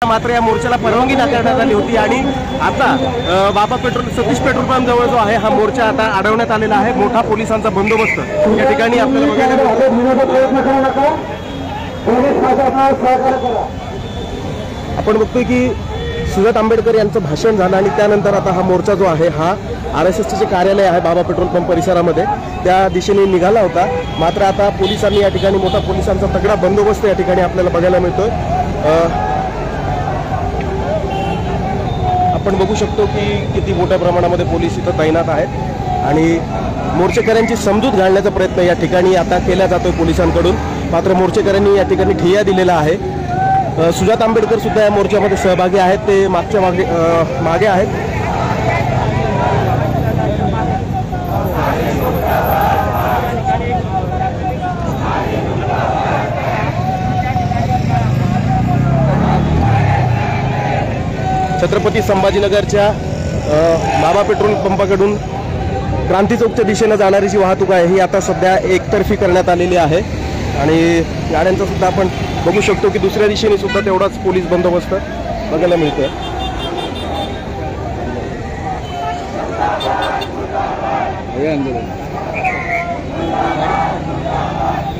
मात्र या मोर्चाला परवानगी नाकारण्यात आली होती आणि आता बाबा सतीश पेट्रोल पंप जवळ जो आहे हा मोर्चा आता अडवण्यात आलेला आहे। मोठा पोलिसांचा बंदोबस्त या ठिकाणी आपल्याला बघायला आपण बघतोय की सुजात आंबेडकर यांचं भाषण झालं आणि त्यानंतर आता हा मोर्चा जो आहे हा RSSचे जे कार्यालय आहे बाबा पेट्रोल पंप परिसरामध्ये त्या दिशेने निघाला होता। मात्र आता पोलिसांनी या ठिकाणी मोठा पोलिसांचा तगडा बंदोबस्त या ठिकाणी आपल्याला बघायला मिळतोय। आपण बघू शकतो की किती मोठ्या प्रमाणामध्ये पोलीस इथं तैनात आहेत आणि मोर्चेकऱ्यांची समजूत घालण्याचा प्रयत्न या ठिकाणी आता केला जातोय पोलिसांकडून। मात्र मोर्चेकऱ्यांनी या ठिकाणी ठिय्या दिलेला आहे। सुजात आंबेडकर सुद्धा या मोर्चामध्ये सहभागी आहेत, ते मागच्या मागे आहेत। छत्रपती संभाजीनगरच्या बाबा पेट्रोल पंपाकडून क्रांती चौकच्या दिशेनं जाणारी जी वाहतूक आहे ही आता सध्या एकतर्फी करण्यात आलेली आहे आणि गाड्यांचा सुद्धा आपण बघू शकतो की दुसऱ्या दिशेने सुद्धा तेवढाच पोलीस बंदोबस्त बघायला मिळतोय।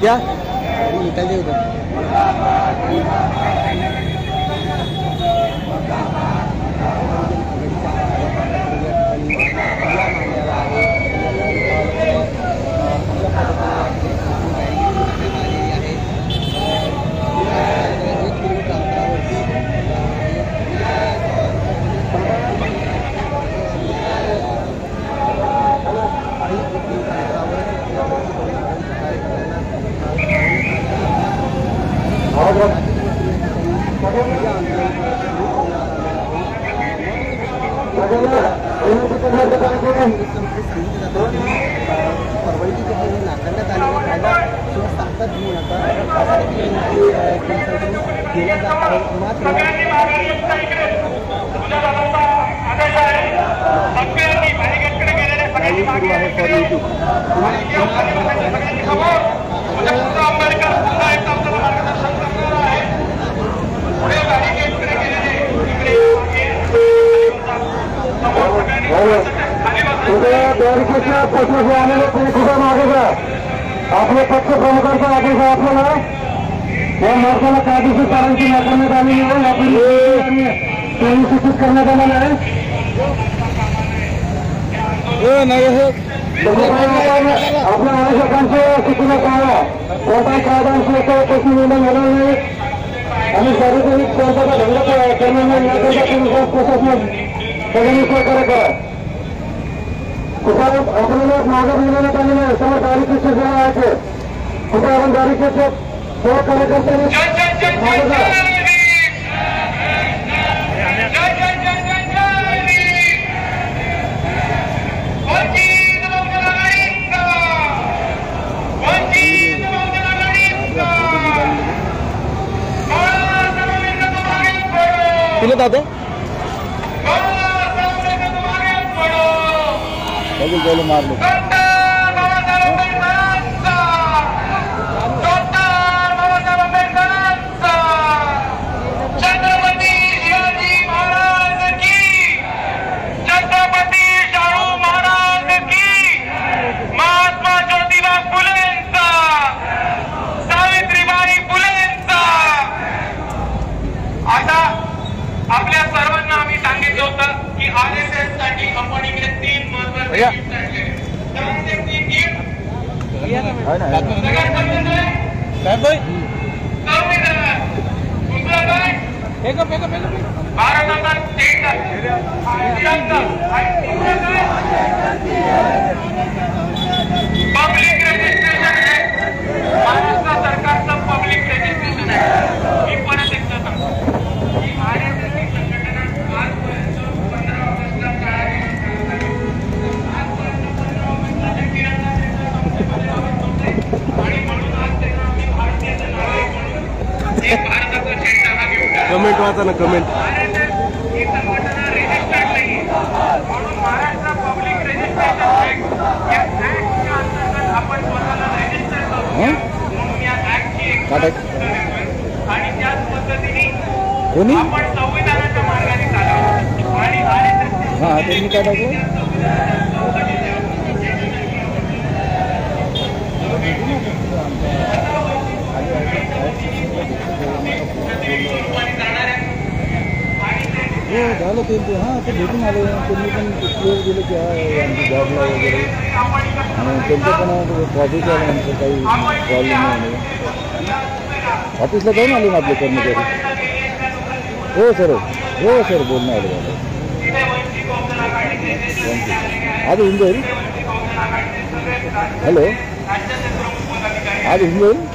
क्या आपले पक्ष प्रमुखांचा आदेश आहे आपल्याला या मोर्चाला कायदेशीर कारवाई नाकारण्यात आलेली आहे, आपली सूचित करण्यात आलेलं आहे। आपल्या आवश्यकांचे सूचना पाळा, कोणत्याही कायद्यांशी प्रश्न निर्माण होणार नाही आणि सार्वजनिक कोणत्याचा भंग करणार नाही याकरिता प्रशासन सगळ्यांनी सहकार्य करा। कुठे आपल्याला मागं मिळवण्यात आलेलं आहे, सर्व गाडीचे सेवा आहे, कुठे आपण गाडीचे सर्व कार्यकर्त्यांनी दादा बोलो मार लो आपल्या सर्वांना आम्ही सांगितलं होतं की RSS साठी आपण इकडे 3 महत्त्वाचे गिफ्ट आणले। त्यामध्ये 3 गिफ्ट सगळ्यात पहिले काय बाई संविधान, दुसरं काय भारताचा तिरंगा आणि तिसरं काय पब्लिक रजिस्ट्रेशन आहे, महाराष्ट्र सरकारचं पब्लिक रजिस्ट्रेशन आहे। मी परत एकदा सांगतो की RSS ही संघटना आजपर्यंत 15 ऑगस्टला आणि म्हणून आज त्यांना आम्ही भारतीय नागरिक म्हणून एक भारताचा झेंडा हा घेऊन कमेंट वाचा ना कमेंट। RSS ही संघटना रजिस्टर्ड नाही म्हणून महाराष्ट्र पब्लिक रजिस्ट्रेशन ऍक्ट या ऍक्टच्या अंतर्गत आपण स्वतःला रजिस्टर करू म्हणून या ऍक्टची एक आणि त्याच पद्धतीने कोणी आपण संविधानाच्या मार्गाने चालावं आणि RSS हां त्यांनी काय टाकलं हो झालं ते हां ते भेटून आले त्यांनी पण क्लिअर दिलं की हा आमची जॉबला वगैरे आणि त्यांचं पण पॉझिटिव्ह आलं आमचं काही प्रॉब्लेम नाही ऑफिसला जाऊन आले ना आपले कर्मचारी हो सर बोलणं आलं मला थँक्यू आज होऊन जाईल हॅलो आज होऊन जाईल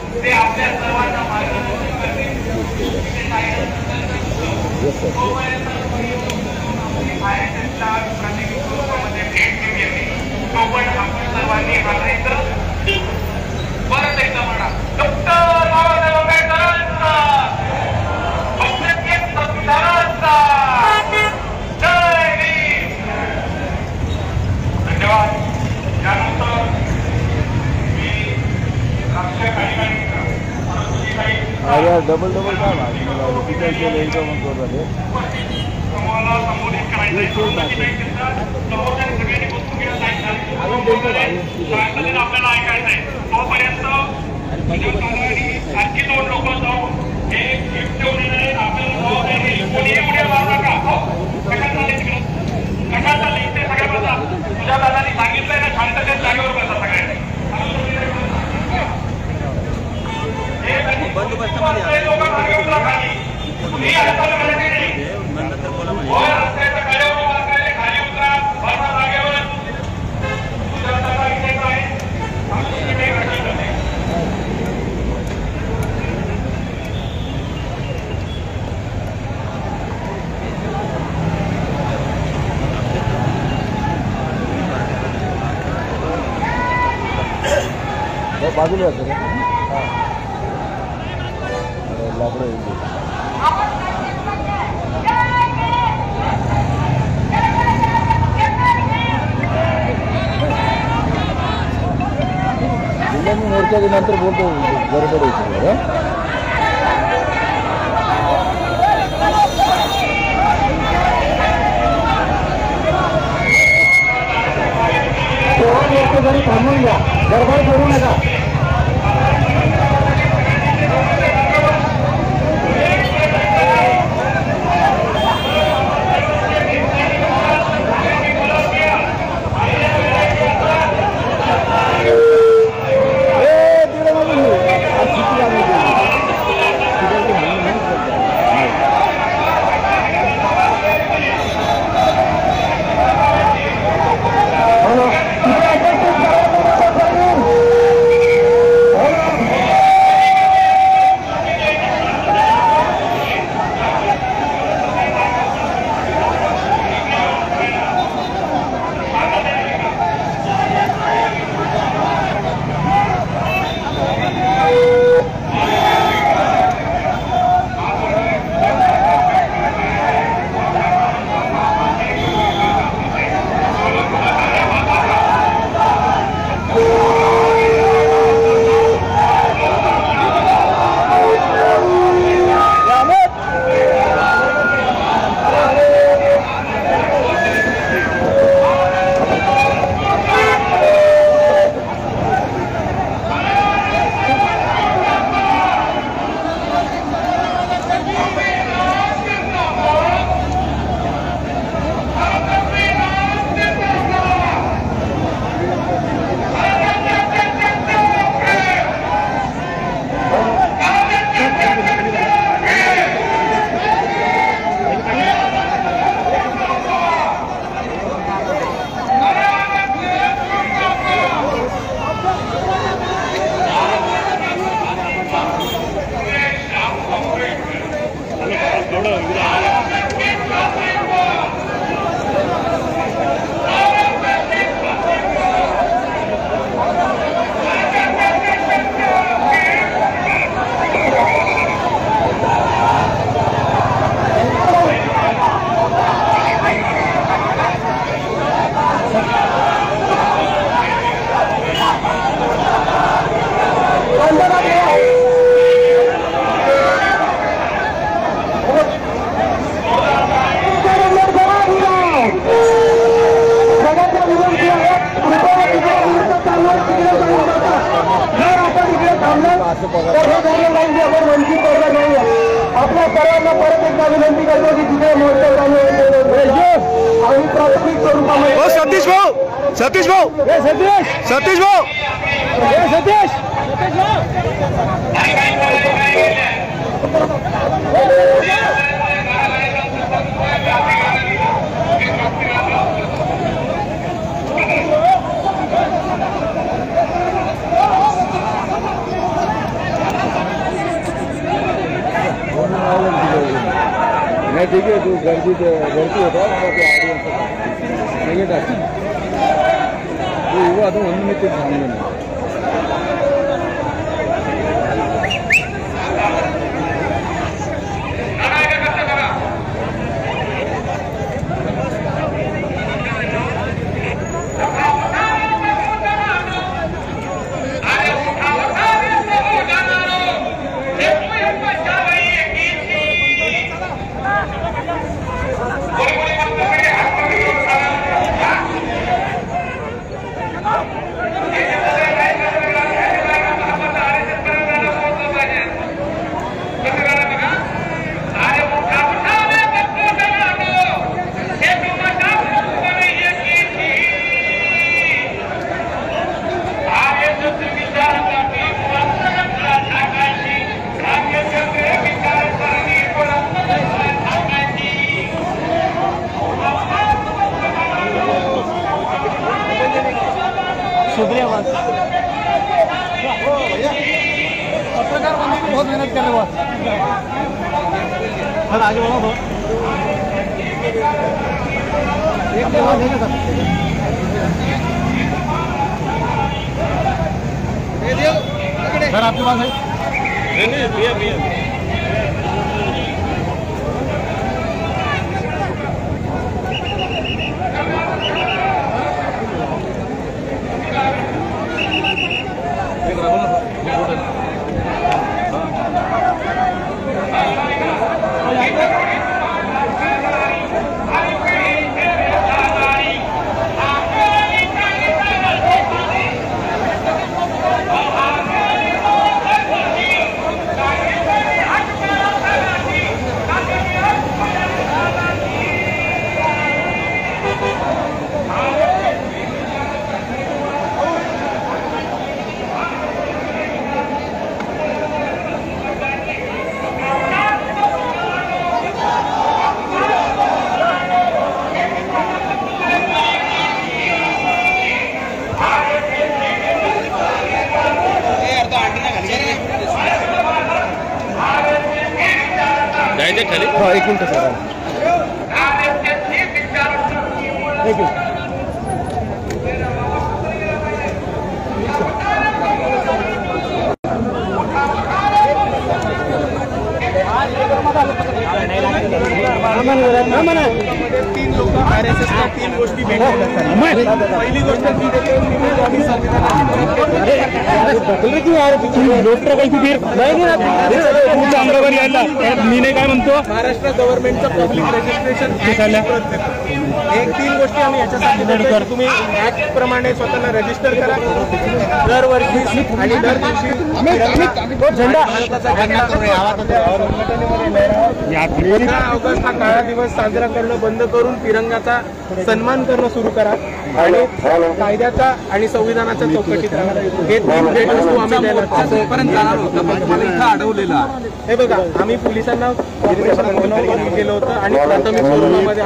येस सर परत एकदा म्हणा डॉक्टर बाबासाहेब आंबेडकरांचा भारतीय संविधानाचा जय भीम. धन्यवाद. त्यानंतर मी राष्ट्रीय कार्यकारी अरे डबल काय समूहाला संबोधित करायचं आपल्याला ऐकायचं आहे तोपर्यंत आणखी 2 लोक जाऊन हे गिफ्ट देऊन येणार आपल्याला कोणी उड्या मारू नका कशात चालले तिकडे कशात चालले इथे सगळ्या बसा तुझ्या दादानी सांगितलंय ना शांततेत जागेवर बसा सगळ्यांनी लोक मागे उतरा खाली कुणी हाताला खाली रस्त्याच्या कडेवर वाचलेले खाली उतरा बसा जागेवर तुझ्या दादा इथेच आहे बाजूला लाकडं मी मोर्चा नंतर बोलतो गडबड होती जरी थांबून घ्या गडबड करू नका तिकडे पगार आपण वंचित करणार नाही. आपल्या सर्वांना परत एकदा विनंती करतो की तिथे मोर्चा आम्ही प्राथमिक स्वरूपामध्ये ओ सतीश भाऊ, सतीश भाऊ, सतीश भाऊ, सतीश नाही ठीक आहे. तू गर्दी होता ते ऑडियन्स ठीक आहे. तू उभं आता म्हणून मी ते सांगलं शुक्रिया पत्रकार बंदी को बहुत मेहनत कर रहे हो सर. आगे बढ़ो एक बात है सर आपके पास है नहीं खाली. हाँ एक मिनट सर. एक मिनट. तीन लोक RSSच्या 3 गोष्टी भेटल्या जातात. पहिली गोष्ट मी नाही काय म्हणतो महाराष्ट्र गव्हर्नमेंटचं पब्लिक रजिस्ट्रेशन एक 3 गोष्टी आम्ही याच्यासाठी देतो. तुम्ही ऍक्ट प्रमाणे स्वतःला रजिस्टर करा. दरवर्षी आणि दर दिवशी झेंडा 15 ऑगस्ट हा काळा दिवस साजरा करणं बंद करून तिरंगाचा सन्मान करणं सुरू करा आणि कायद्याचा आणि संविधानाच्या चौकटीत राहा. हे 3 भेट वस्तू आम्ही द्यायला जाणार होतं पण तुम्हाला इथं अडवलेला. हे बघा आम्ही पोलिसांना केलं होतं आणि प्राथमिक स्वरूपामध्ये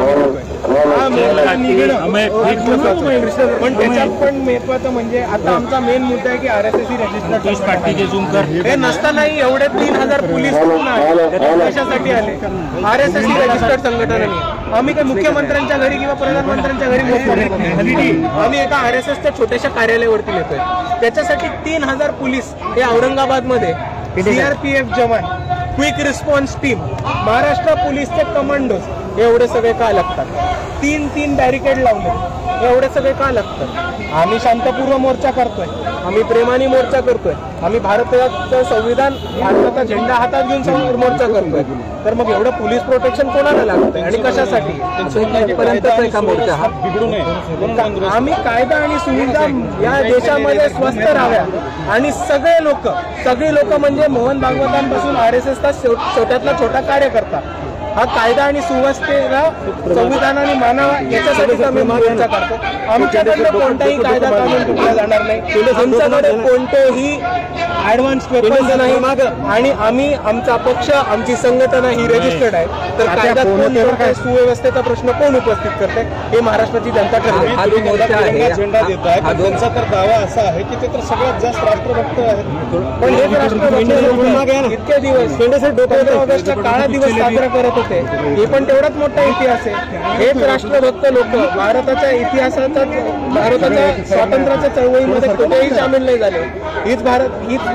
पण त्याच्यात पण महत्वाचं म्हणजे आता आमचा मेन मुद्दा आहे की RSS रजिस्टर हे नसतानाही एवढे 3000 पोलीस कशासाठी आले. RSS रजिस्टर्ड संघटना नाही. आम्ही काही मुख्यमंत्र्यांच्या घरी किंवा प्रधानमंत्र्यांच्या घरी आम्ही एका RSSच्या छोट्याशा कार्यालयावरती नेतोय. त्याच्यासाठी 3000 पोलीस हे औरंगाबादमध्ये CRPF जवान, क्विक रिस्पॉन्स टीम, महाराष्ट्र पोलीसचे कमांडोज एवढे सगळे का लागतात? तीन बॅरिकेड लावले, एवढे सगळे का लागतात? आम्ही शांतपूर्व मोर्चा करतोय, आम्ही प्रेमाने मोर्चा करतोय, आम्ही भारताचं संविधान, भारताचा झेंडा हातात घेऊन मोर्चा करतोय, तर मग एवढं पोलीस प्रोटेक्शन कोणाला लागतंय आणि कशासाठी? आम्ही कायदा आणि सुविधा या देशामध्ये स्वस्त राहाव्या आणि सगळे लोक म्हणजे मोहन भागवतांपासून RSSचा छोट्यातला छोटा कार्यकर्ता हा कायदा आणि सुव्यवस्थेला संविधानाने मानावा याच्यासाठी आम्ही मोर्चा करतो. आमच्याकडे कोणताही कायदा कानून तुटला जाणार नाही, आमच्याकडे कोणतेही ऍडव्हान्स पेपर्स नाही आणि आम्ही आमचा पक्ष, आमची संघटना ही रजिस्टर्ड आहे. तर कायदा कोण करताय, सुव्यवस्थेचा प्रश्न कोण उपस्थित करते हे महाराष्ट्राची जनता ठरवेल. झेंडा देत आहे, त्यांचा तर दावा असा आहे की ते तर सगळ्यात जास्त राष्ट्रभक्त आहेत. पण हेच राष्ट्रभक्त इतके दिवस 15 ऑगस्टचा काळा दिवस साजरा करत होते, हे पण तेवढाच मोठा इतिहास आहे. हेच राष्ट्रभक्त लोक भारताच्या इतिहासाचा, भारताच्या स्वातंत्र्याच्या चळवळीमध्ये कुठेही सामील नाही झाले. हीच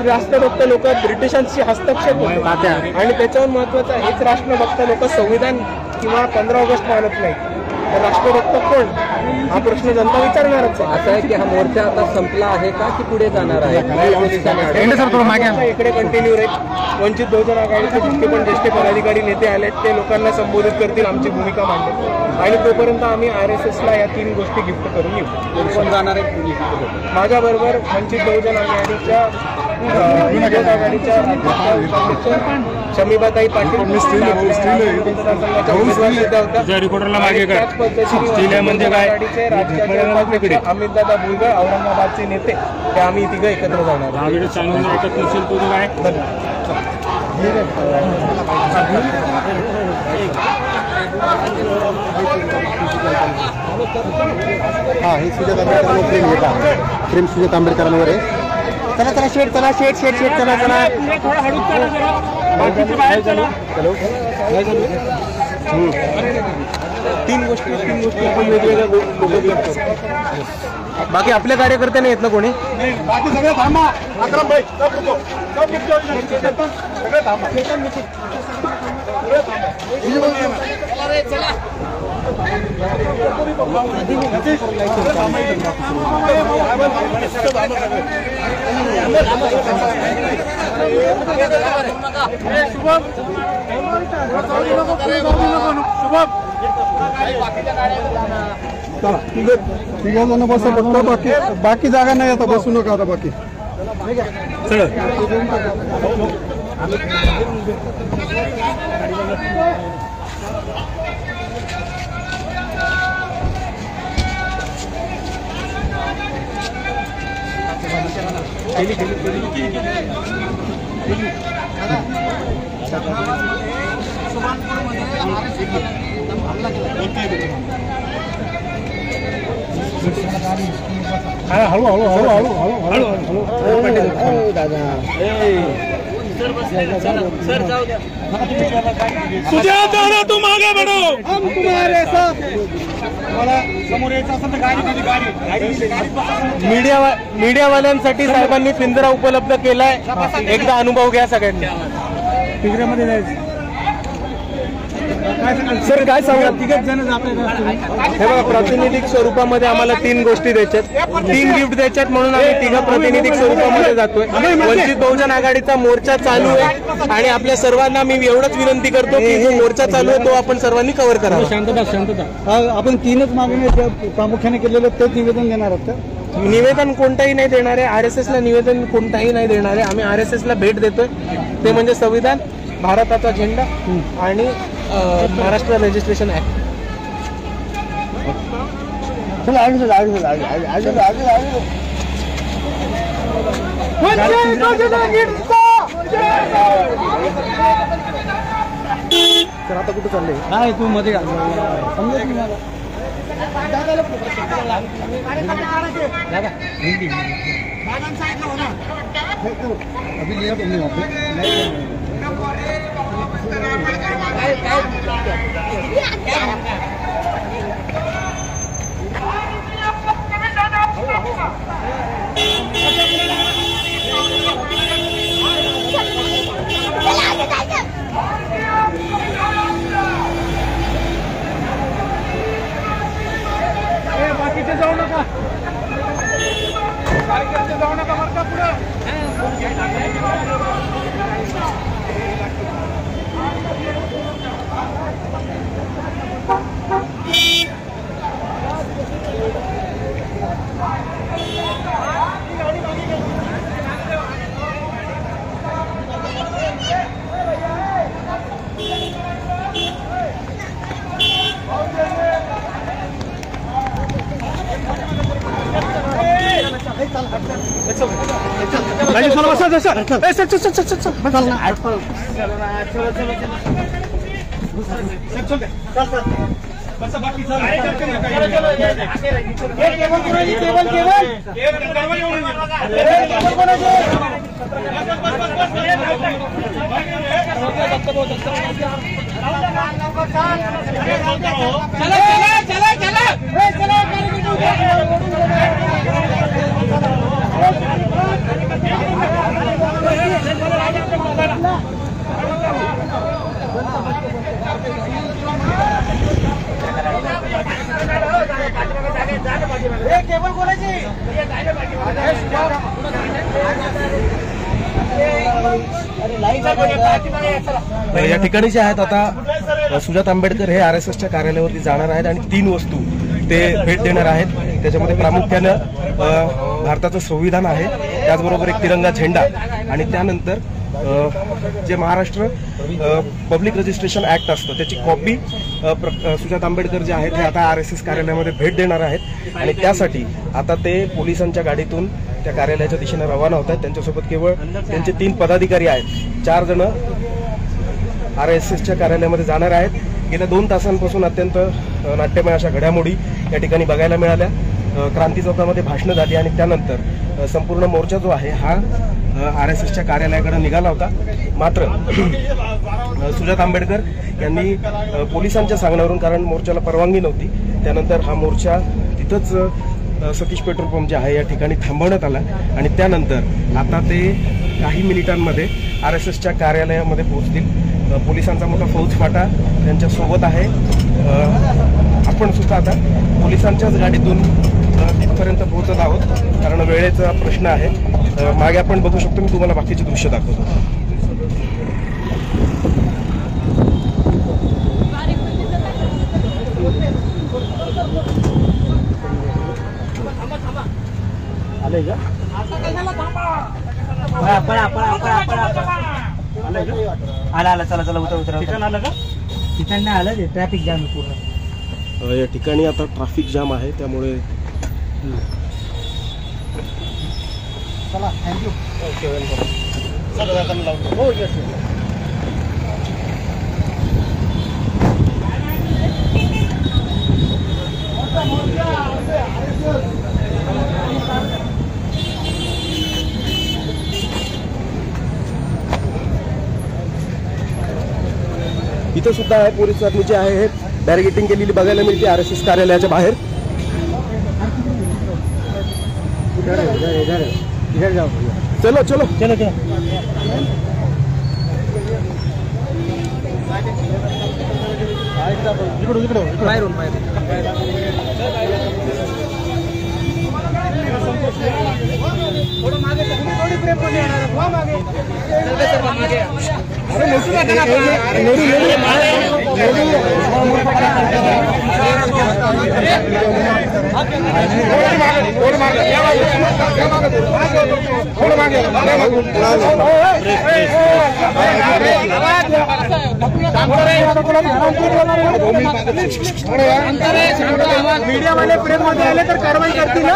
राष्ट्रभक्त लोक ब्रिटिशांशी हस्तक्षेप होते आणि त्याच्याहून महत्वाचं हेच राष्ट्रभक्त लोक संविधान किंवा 15 ऑगस्ट मानत नाही. तर राष्ट्रभक्त कोण हा प्रश्न जनता विचारणारच आहे. असं आहे की हा मोर्चा आता संपला आहे का की पुढे जाणार आहे? इकडे कंटिन्यू राहील. वंचित बहुजन आघाडीचे जितके पण ज्येष्ठ पदाधिकारी नेते आलेत ते लोकांना संबोधित करतील, आमची भूमिका मांडतील आणि तोपर्यंत आम्ही RSSला या 3 गोष्टी गिफ्ट करून येऊ. जाणार आहे माझ्याबरोबर वंचित बहुजन आघाडीच्या शमीबाताई पाटील अमितदादा भुजबळ औरंगाबादचे नेते ते आम्ही तिघं एकत्र जाणार. हा हे सुजात आंबेडकर प्रेम सुजात आंबेडकरांवर आहे. चला शेट चला. 3 गोष्टी आपण वेगवेगळ्या करू. बाकी आपल्या कार्यकर्त्याने येत ना कोणी? बाकी सगळे थांबा. अक्रम भाई सगळे थांबा. तिघ बसा फक्त, बाकी जागा नाही आता, बसू नका आता बाकी. सुजाता तुम आगे बढ़ो, हम तुम्हारे साथ. समोर यायचं असेल तर गाडी मीडियावाल्यांसाठी साहेबांनी पिंजरा उपलब्ध केलाय. एकदा अनुभव घ्या सगळ्यांनी. पिंजऱ्यामध्ये जायचं. सर काय सांगा? तिघच जण जात हे बघा, प्रातिनिधिक स्वरूपामध्ये आम्हाला 3 गोष्टी द्यायच्यात, 3 गिफ्ट द्यायच्यात म्हणून आम्ही तिघं प्रातिनिधिक स्वरूपामध्ये जातोय. वंचित बहुजन आघाडीचा मोर्चा चालू आहे आणि आपल्या सर्वांना मी एवढंच विनंती करतो की जो मोर्चा चालू आहे तो आपण सर्वांनी कव्हर करावा. शांतता. आपण 3च मागणी प्रामुख्याने केलेलं तेच निवेदन देणार आहात का? निवेदन कोणताही नाही देणार आहे. RSSला निवेदन कोणताही नाही देणार आहे. आम्ही RSSला भेट देतोय, ते म्हणजे संविधान, भारताचा झेंडा आणि महाराष्ट्र रजिस्ट्रेशन ऍक्ट. तर आता कुठं चाललंय? नाही तू मध्ये या ठिकाणी जे आहेत आता सुजात आंबेडकर हे RSSच्या कार्यालयावरती जाणार आहेत आणि 3 वस्तू ते भेट देणार आहेत. त्याच्यामध्ये प्रामुख्यानं भारताचं संविधान आहे, त्याचबरोबर एक तिरंगा झेंडा आणि त्यानंतर जे महाराष्ट्र पब्लिक रजिस्ट्रेशन ऍक्ट असतं त्याची कॉपी सुजात आंबेडकर जे आहेत हे आता RSS कार्यालयामध्ये भेट देणार आहेत आणि त्यासाठी आता ते पोलिसांच्या गाडीतून त्या कार्यालयाच्या दिशेने रवाना होत आहेत. त्यांच्यासोबत केवळ त्यांचे 3 पदाधिकारी आहेत. 4 जण RSSच्या कार्यालयामध्ये जाणार आहेत. गेल्या 2 तासांपासून अत्यंत नाट्यमय अशा घडामोडी या ठिकाणी बघायला मिळाल्या. क्रांती चौकामध्ये भाषणं झाली आणि त्यानंतर संपूर्ण मोर्चा जो आहे हा RSSच्या कार्यालयाकडे निघाला होता. मात्र सुजात आंबेडकर यांनी पोलिसांच्या सांगण्यावरून, कारण मोर्चाला परवानगी नव्हती, त्यानंतर हा मोर्चा तिथंच सतीश पेट्रोल पंप जे आहे या ठिकाणी थांबवण्यात आला आणि त्यानंतर आता ते काही मिनिटांमध्ये RSSच्या कार्यालयामध्ये पोहोचतील. पोलिसांचा मोठा फौजफाटा त्यांच्यासोबत आहे. आपण सुद्धा आता पोलिसांच्याच गाडीतून तिथपर्यंत पोहोचत आहोत कारण वेळेचा प्रश्न आहे. मागे आपण बघू शकतो, मी तुम्हाला बाकीचे दृश्य दाखवतो. आला चला चला उतर ठिकाण आलं का? ठिकाण नाही आलं, ट्रॅफिक जाम आहे पूर्ण. या ठिकाणी आता ट्रॅफिक जाम आहे, त्यामुळे चला थँक्यू. Okay, welcome. हो येस. इथं सुद्धा आहे पोलिसांनी जे आहे हे बॅरिगेटिंग केलेली बघायला मिळते RSS कार्यालयाच्या बाहेर. चलो चलो चलो चलो. इकडून बाहेरून थोडं मागे थोडी प्रेम पण येणार मागे. मीडिया वाले प्रेम मध्ये आले तर कारवाई करतील ना?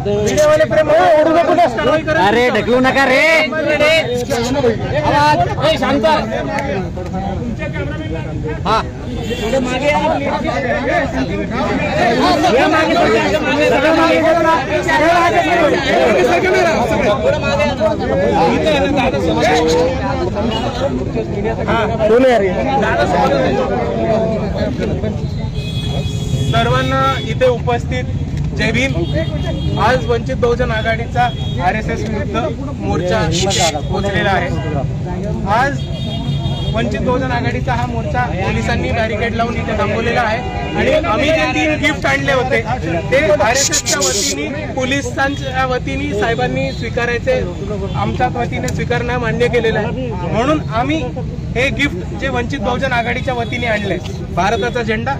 मीडिया वाले प्रेम कारवाई करा. अरे ढकलू नका रे. शांत. हा मागे सर्वांना इथे उपस्थित जय भीम. आज वंचित बहुजन आघाडीचा RSS विरुद्ध मोर्चा पोहोचलेला आहे. आज वंचित बहुजन आघाडीचा हा मोर्चा पोलिसांनी बॅरिकेड लावून इथे थांबवलेला आहे आणि आम्ही जे 3 गिफ्ट आणले होते ते RSSच्या वतीने पोलिसांच्या वतीने साहेबांनी स्वीकारायचे आमच्या वतीने स्वीकारणं मान्य केलेलं आहे. म्हणून आम्ही हे गिफ्ट जे वंचित बहुजन आघाडीच्या वतीने आणले भारताचा झेंडा,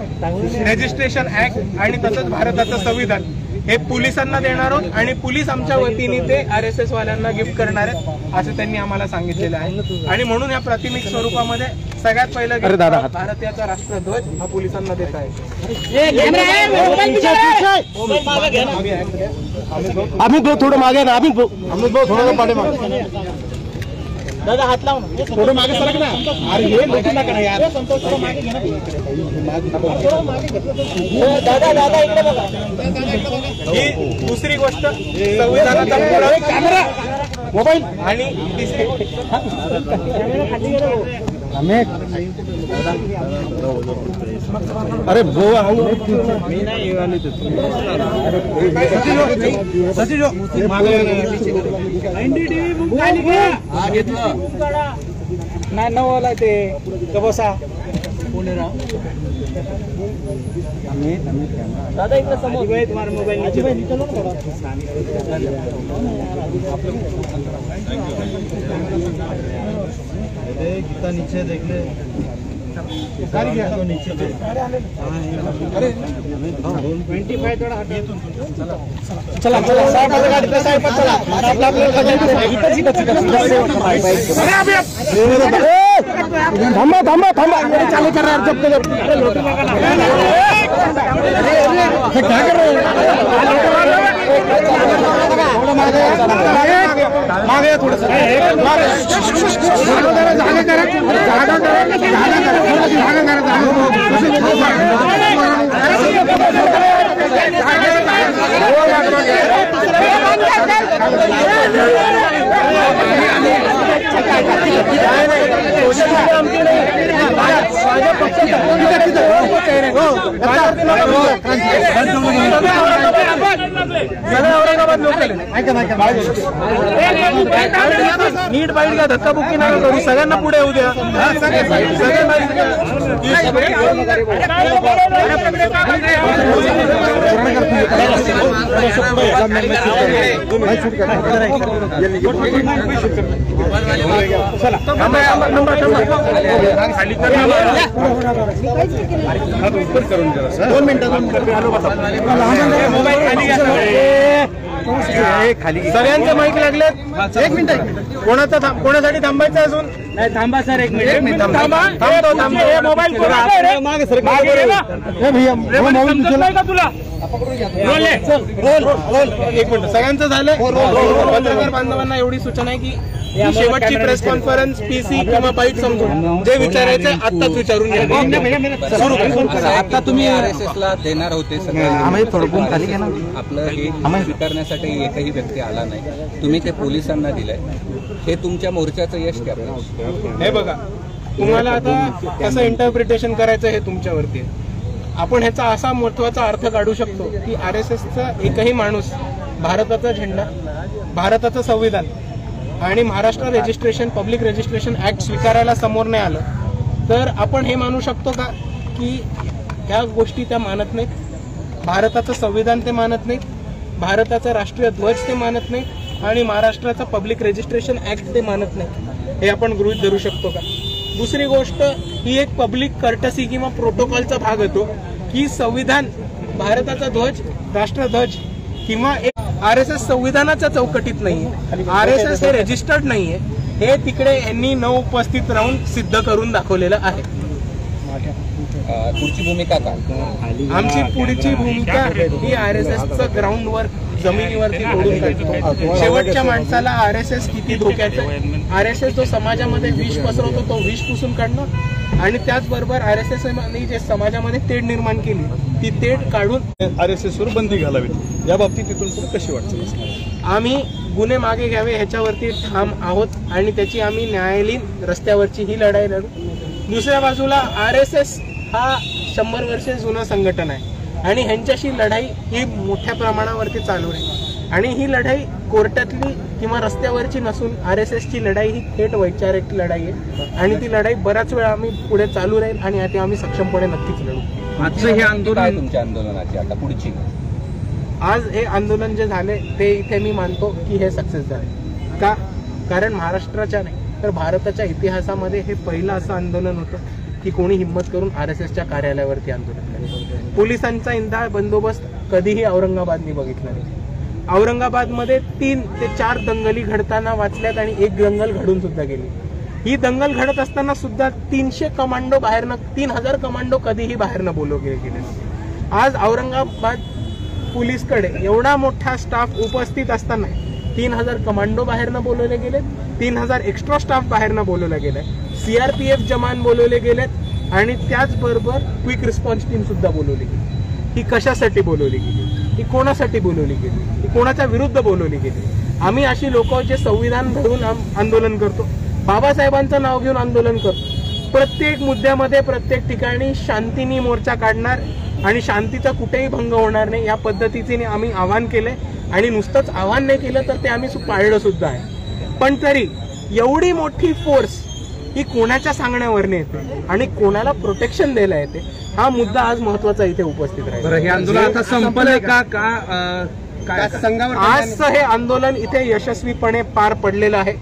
रजिस्ट्रेशन ऍक्ट आणि तसंच भारताचं संविधान हे पोलिसांना देणार आहोत आणि पोलीस आमच्या वतीने ते RSS वाल्यांना गिफ्ट करणार आहेत असं त्यांनी आम्हाला सांगितलेलं आहे. आणि म्हणून या प्राथमिक स्वरूपामध्ये सगळ्यात पहिलं गिफ्ट भारताचा राष्ट्रध्वज हा पोलिसांना देत आहे. आम्ही थोडं मागे ना, आम्ही थोडं पाठीमागे. दादा हात लावून थोडं मागे सरक ना. अरे हे लोकं नका ना यार. दादा इकडे बघा. ही दुसरी गोष्ट संविधानाचा कॅमेरा मोबाईल आणि अरे बोवा नाही नवला ते कबसा दादा इकडे समोर तुम्हारा मोबाईल कितना नीचे देख ले नीचे अरे 25 थोड़ा चला साहेब चला थांबा चालू कर रहा है क्या कर रहे मागे थोडं औरंगाबाद लोकल नीट बाईट का धक्काबुक्की नका करू. सगळ्यांना पुढे येऊ द्या. सगळ्यांचे माईक लागले. 1 मिनिट कोणासाठी थांबायचं अजून नाही. थांबा सर 1 मिनिट थांबा. मोबाईल तुला एक मिनिट सगळ्यांचं झालं. पत्रकार बांधवांना एवढी सूचना आहे की शेवटची प्रेस कॉन्फरन्स PC किंवा बाईट समजून जे विचारायचं आत्ताच विचारून घ्या. आता तुम्ही RSSला देणार होते आपलं हे स्वीकारण्यासाठी एकही व्यक्ती आला नाही. तुम्ही ते पोलिसांना दिलंय. हे तुमच्या मोर्चाचं यश काय? हे बघा तुम्हाला आता कसं इंटरप्रिटेशन करायचं हे तुमच्यावरती आहे. आपण ह्याचा असा महत्वाचा अर्थ काढू शकतो की RSSचा एकही माणूस भारताचा झेंडा, भारताचं संविधान आणि Maharashtra registration public registration act स्वीकारायला समोर नाही आलं तर आपण हे मानू शकतो का की ह्या गोष्टी त्या मानत नाहीत. भारताचं संविधान ते मानत नाहीत, भारताचा राष्ट्रीय ध्वज ते मानत नाहीत आणि महाराष्ट्राचा पब्लिक रजिस्ट्रेशन ऍक्ट ते मानत नाही. हे आपण गृहीत धरू शकतो का? दुसरी गोष्ट ही एक पब्लिक कर्टसी किंवा प्रोटोकॉलचा भाग होतो की संविधान, भारताचा ध्वज, राष्ट्रध्वज किंवा एक RSS संविधानाच्या चौकटीत नाहीये. RSS हे रजिस्टर्ड नाहीये. हे तिकडे यांनी न उपस्थित राहून सिद्ध करून दाखवलेलं आहे. पुढची भूमिका काय? आमची पुढची भूमिका ही RSSचं ग्राउंड वर्क जमिनीवरती तोडून काढतो. शेवटच्या माणसाला RSS किती धोक्याचं, RSS जो समाजामध्ये विष पसरवतो तो विष पुसून काढणं आणि त्याचबरोबर RSS जे समाजामध्ये तेढ निर्माण केली ती तेढ काढून RSS वर बंदी घालावी. या बाबतीत तिथून पुढे कशी वाटते? आम्ही गुन्हे मागे घ्यावे ह्याच्यावरती ठाम आहोत आणि त्याची आम्ही न्यायालयीन रस्त्यावरची ही लढाई लढू. दुसऱ्या बाजूला RSS हा 100 वर्षे जुनं संघटन आहे आणि ह्यांच्याशी लढाई ही मोठ्या प्रमाणावरती चालू आहे आणि ही लढाई कोर्टातली किंवा रस्त्यावरची नसून RSSची लढाई ही थेट वैचारिक लढाई आहे आणि ती लढाई बऱ्याच वेळा आम्ही पुढे चालू राहील आणि आता आम्ही सक्षमपणे नक्कीच लढू. आजचं हे आंदोलन काय तुमच्या आंदोलनाची आता पुढची? आज हे आंदोलन जे झाले ते इथे मी मानतो की हे सक्सेस झाले. का? कारण महाराष्ट्राच्या नाही तर भारताच्या इतिहासामध्ये हे पहिलं असं आंदोलन होतं की कोणी हिंमत करून RSSच्या कार्यालयावरती आंदोलन केलं. पोलिसांचा इंधा बंदोबस्त कधीही औरंगाबादनी बघितला नाही. औरंगाबादमध्ये 3 ते 4 दंगली घडताना वाचल्यात आणि एक दंगल घडून सुद्धा गेली. ही दंगल घडत असताना सुद्धा 300 कमांडो बाहेरनं 3000 कमांडो कधीही बाहेरनं बोलवले गेले. आज औरंगाबाद पोलीसकडे एवढा मोठा स्टाफ उपस्थित असताना 3000 कमांडो बाहेरनं बोलवले गेले, 3000 एक्स्ट्रा स्टाफ बाहेरनं बोलवला गेलाय, CRPF जवान बोलवले गेलेत आणि त्याचबरोबर क्विक रिस्पॉन्स टीम सुद्धा बोलवली गेली. ही कशासाठी बोलवली गेली? ही कोणासाठी बोलवली गेली? ही कोणाच्या विरुद्ध बोलवली गेली? आम्ही अशी लोक जे संविधान धरून आंदोलन करतो, बाबासाहेबांचं नाव घेऊन आंदोलन करतो, प्रत्येक मुद्द्यामध्ये प्रत्येक ठिकाणी शांतीने मोर्चा काढणार आणि शांतीचा कुठेही भंग होणार नाही या पद्धतीने आम्ही आवाहन केलंय आणि नुसतंच आवाहन नाही केलं तर ते आम्ही पाळलं सुद्धा आहे. पण तरी एवढी मोठी फोर्स ही कोणाच्या सांगण्यावरने येते आणि कोणाला प्रोटेक्शन द्यायला येते हा मुद्दा आज महत्वाचा इथे उपस्थित राहील. हे आंदोलन आता संपलंय का? आजचं हे आंदोलन इथे यशस्वीपणे पार पडलेलं आहे.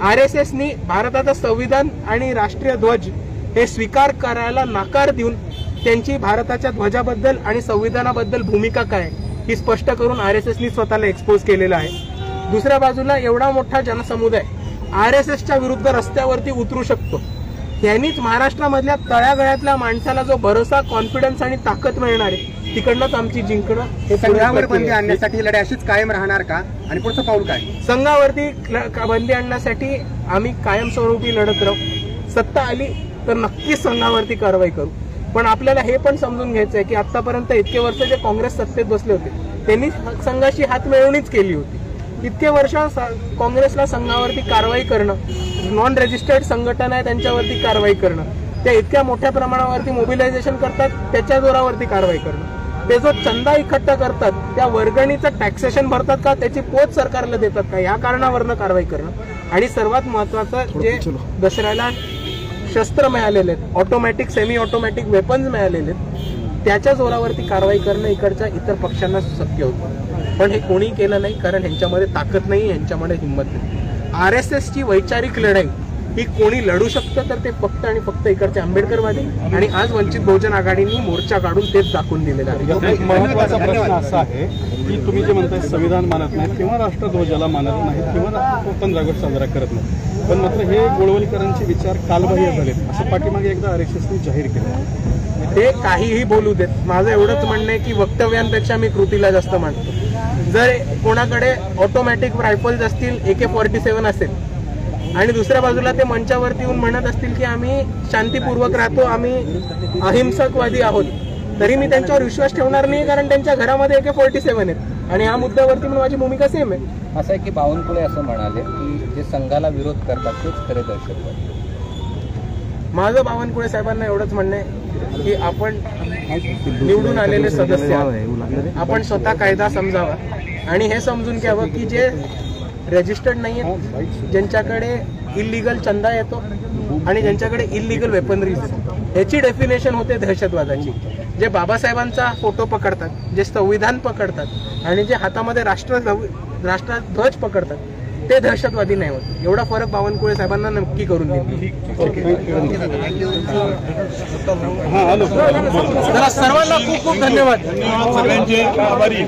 RSSनी भारताचं संविधान आणि राष्ट्रीय ध्वज हे स्वीकार करायला नकार देऊन त्यांची भारताच्या ध्वजाबद्दल आणि संविधानाबद्दल भूमिका काय ही स्पष्ट करून RSSनी स्वतःला एक्सपोज केलेलं आहे. दुसऱ्या बाजूला एवढा मोठा जनसमुदाय RSSच्या विरुद्ध रस्त्यावरती उतरू शकतो. यांनीच महाराष्ट्रामधल्या तळागाळातल्या माणसाला जो भरोसा, कॉन्फिडन्स आणि ताकद मिळणार आहे तिकडनंच आमची जिंकणं हे संघावर बंदी आणण्यासाठी लढाई अशीच कायम राहणार का आणि पुढचं पाऊल काय? संघावरती बंदी आणण्यासाठी आम्ही कायमस्वरूपी लढत राहू. सत्ता आली तर नक्कीच संघावरती कारवाई करू. पण आपल्याला हे पण समजून घ्यायचं आहे की आतापर्यंत इतके वर्ष जे काँग्रेस सत्तेत बसले होते त्यांनी संघाशी हातमिळवणीच केली होती. इतके वर्ष काँग्रेसला संघावरती कारवाई करणं, नॉन रजिस्टर्ड संघटना आहे त्यांच्यावरती कारवाई करणं, त्या इतक्या मोठ्या प्रमाणावरती मोबिलायझेशन करतात त्याच्या जोरावरती कारवाई करणं, ते जो चंदा इकट्ठा करतात त्या वर्गणीचं टॅक्सेशन भरतात का, त्याची पोच सरकारला देतात का, या कारणावरनं कारवाई करणं आणि सर्वात महत्वाचं जे दसऱ्याला शस्त्र मिळालेले आहेत, ऑटोमॅटिक सेमी ऑटोमॅटिक वेपन्स मिळालेले आहेत त्याच्या जोरावरती कारवाई करणं इकडच्या इतर पक्षांना शक्य होतं. पण हे कोणी केलं नाही कारण ह्यांच्यामध्ये ताकद नाही, ह्यांच्यामध्ये हिंमत नाही. RSSची वैचारिक लढाई ही कोणी लढू शकतं तर ते फक्त आणि फक्त इकडचे आंबेडकरवादी आणि आज वंचित बहुजन आघाडीने मोर्चा काढून तेच दाखवून दिलेलं आहे. एक महत्वाचा प्रश्न असा आहे की तुम्ही जे म्हणताय संविधान मानत नाहीत किंवा राष्ट्रध्वजाला मानत नाहीत किंवा 15 ऑगस्ट साजरा करत नाही, पण मात्र हे गोळवलकरांचे विचार कालबाह्य झालेत असं पाठीमागे एकदा RSSने जाहीर केलं. ते काहीही बोलू देत. माझं एवढंच म्हणणं आहे की वक्तव्यांपेक्षा मी कृतीला जास्त मानतो. जर कोणाकडे ऑटोमॅटिक रायफल्स असतील, AK-47 असेल आणि दुसऱ्या बाजूला ते मंचावरती येऊन म्हणत असतील की आम्ही शांतीपूर्वक राहतो, आम्ही अहिंसकवादी आहोत, तरी मी त्यांच्यावर विश्वास ठेवणार नाही कारण त्यांच्या घरामध्ये AK-47 आहेत आणि या मुद्द्यावरती पण माझी भूमिका सेम आहे. असं आहे की बावनकुळे असं म्हणाले की जे संघाला विरोध करतात तेच खरे दहशतवादी. माझं बावनकुळे साहेबांना एवढंच म्हणणं आहे की आपण निवडून आलेले सदस्य आहोत, आपण स्वतः कायदा समजावा आणि हे समजून घ्यावं की जे रजिस्टर्ड नाही आहेत, ज्यांच्याकडे इल्लीगल चंदा येतो आणि ज्यांच्याकडे इल्लीगल वेपनरीज ह्याची डेफिनेशन होते दहशतवादाची. जे बाबासाहेबांचा फोटो पकडतात, जे संविधान पकडतात आणि जे हातामध्ये राष्ट्रध्वज पकडतात ते दहशतवादी नाही होत. एवढा फरक बावनकुळे साहेबांना नक्की करून देईल. सर्वांना खूप खूप धन्यवाद. सगळ्यांचे आभारी.